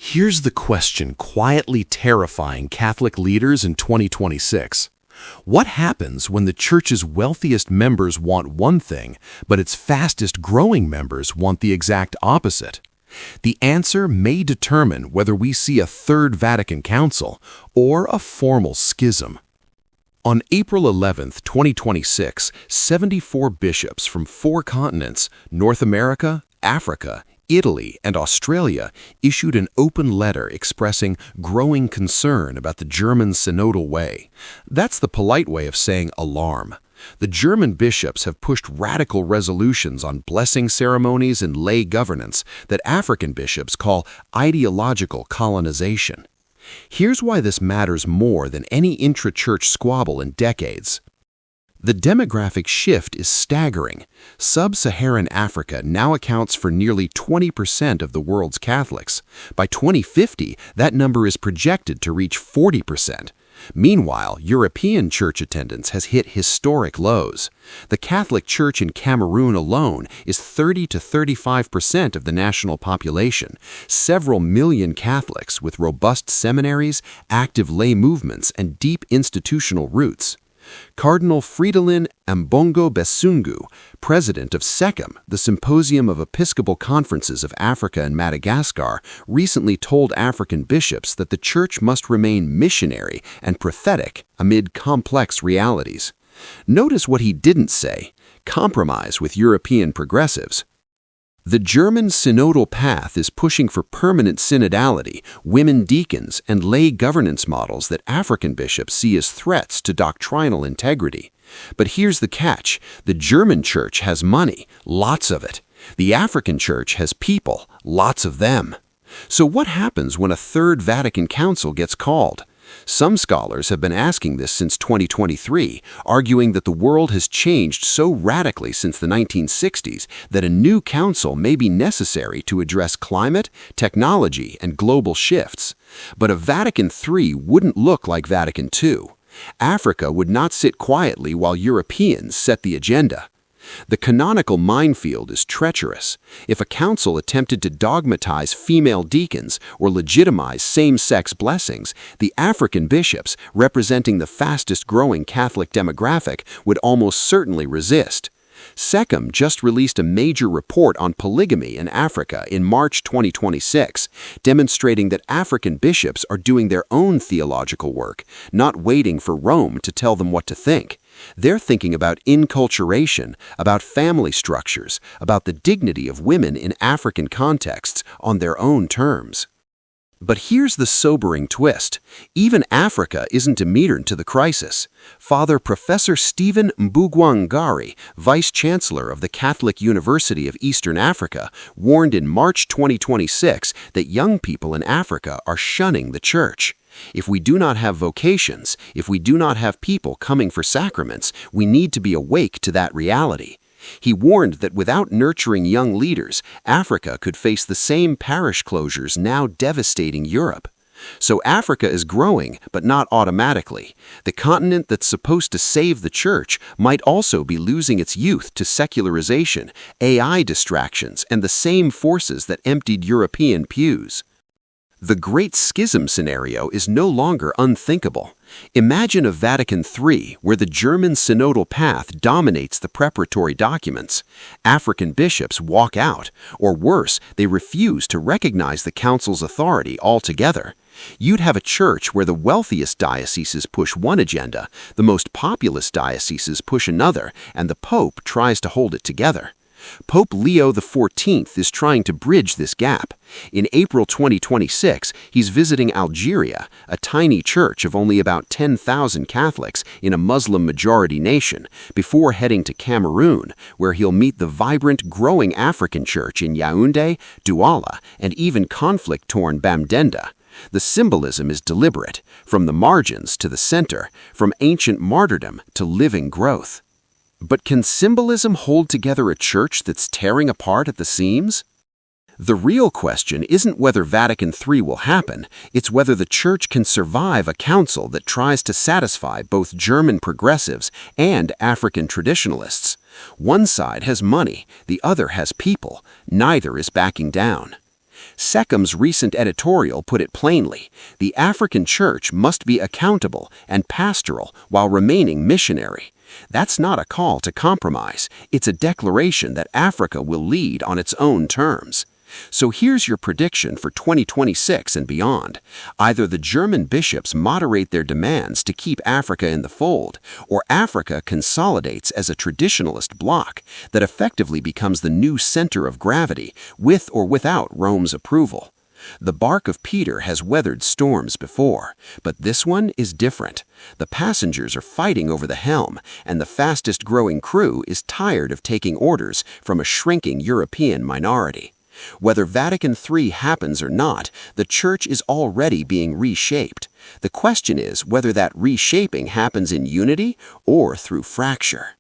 Here's the question quietly terrifying Catholic leaders in 2026. What happens when the Church's wealthiest members want one thing, but its fastest growing members want the exact opposite? The answer may determine whether we see a Third Vatican Council or a formal schism. On April 11, 2026, 74 bishops from 4 continents, North America, Africa, Italy, and Australia, issued an open letter expressing growing concern about the German Synodal Way. That's the polite way of saying alarm. The German bishops have pushed radical resolutions on blessing ceremonies and lay governance that African bishops call ideological colonization. Here's why this matters more than any intra-church squabble in decades. The demographic shift is staggering. Sub-Saharan Africa now accounts for nearly 20% of the world's Catholics. By 2050, that number is projected to reach 40%. Meanwhile, European church attendance has hit historic lows. The Catholic Church in Cameroon alone is 30 to 35% of the national population. Several million Catholics with robust seminaries, active lay movements, and deep institutional roots. Cardinal Fridolin Ambongo Besungu, president of SECAM, the Symposium of Episcopal Conferences of Africa and Madagascar, recently told African bishops that the Church must remain missionary and prophetic amid complex realities. Notice what he didn't say: compromise with European progressives. The German synodal path is pushing for permanent synodality, women deacons, and lay governance models that African bishops see as threats to doctrinal integrity. But here's the catch: the German Church has money, lots of it. The African Church has people, lots of them. So what happens when a Third Vatican Council gets called? Some scholars have been asking this since 2023, arguing that the world has changed so radically since the 1960s that a new council may be necessary to address climate, technology, and global shifts. But a Vatican III wouldn't look like Vatican II. Africa would not sit quietly while Europeans set the agenda. The canonical minefield is treacherous. If a council attempted to dogmatize female deacons or legitimize same-sex blessings, the African bishops, representing the fastest-growing Catholic demographic, would almost certainly resist. SECAM just released a major report on polygamy in Africa in March 2026, demonstrating that African bishops are doing their own theological work, not waiting for Rome to tell them what to think. They're thinking about inculturation, about family structures, about the dignity of women in African contexts on their own terms. But here's the sobering twist. Even Africa isn't immune to the crisis. Father Professor Stephen Mbugwangari, Vice-Chancellor of the Catholic University of Eastern Africa, warned in March 2026 that young people in Africa are shunning the Church. If we do not have vocations, if we do not have people coming for sacraments, we need to be awake to that reality. He warned that without nurturing young leaders, Africa could face the same parish closures now devastating Europe. So Africa is growing, but not automatically. The continent that's supposed to save the Church might also be losing its youth to secularization, AI distractions, and the same forces that emptied European pews. The Great Schism scenario is no longer unthinkable. Imagine a Vatican III where the German synodal path dominates the preparatory documents. African bishops walk out, or worse, they refuse to recognize the Council's authority altogether. You'd have a church where the wealthiest dioceses push one agenda, the most populous dioceses push another, and the Pope tries to hold it together. Pope Leo XIV is trying to bridge this gap. In April 2026, he's visiting Algeria, a tiny church of only about 10,000 Catholics in a Muslim-majority nation, before heading to Cameroon, where he'll meet the vibrant, growing African church in Yaoundé, Douala, and even conflict-torn Bamdenda. The symbolism is deliberate, from the margins to the center, from ancient martyrdom to living growth. But can symbolism hold together a church that's tearing apart at the seams? The real question isn't whether Vatican III will happen, it's whether the Church can survive a council that tries to satisfy both German progressives and African traditionalists. One side has money, the other has people, neither is backing down. SECAM's recent editorial put it plainly: the African Church must be accountable and pastoral while remaining missionary. That's not a call to compromise, it's a declaration that Africa will lead on its own terms. So here's your prediction for 2026 and beyond. Either the German bishops moderate their demands to keep Africa in the fold, or Africa consolidates as a traditionalist bloc that effectively becomes the new center of gravity, with or without Rome's approval. The bark of Peter has weathered storms before, but this one is different. The passengers are fighting over the helm, and the fastest-growing crew is tired of taking orders from a shrinking European minority. Whether Vatican III happens or not, the Church is already being reshaped. The question is whether that reshaping happens in unity or through fracture.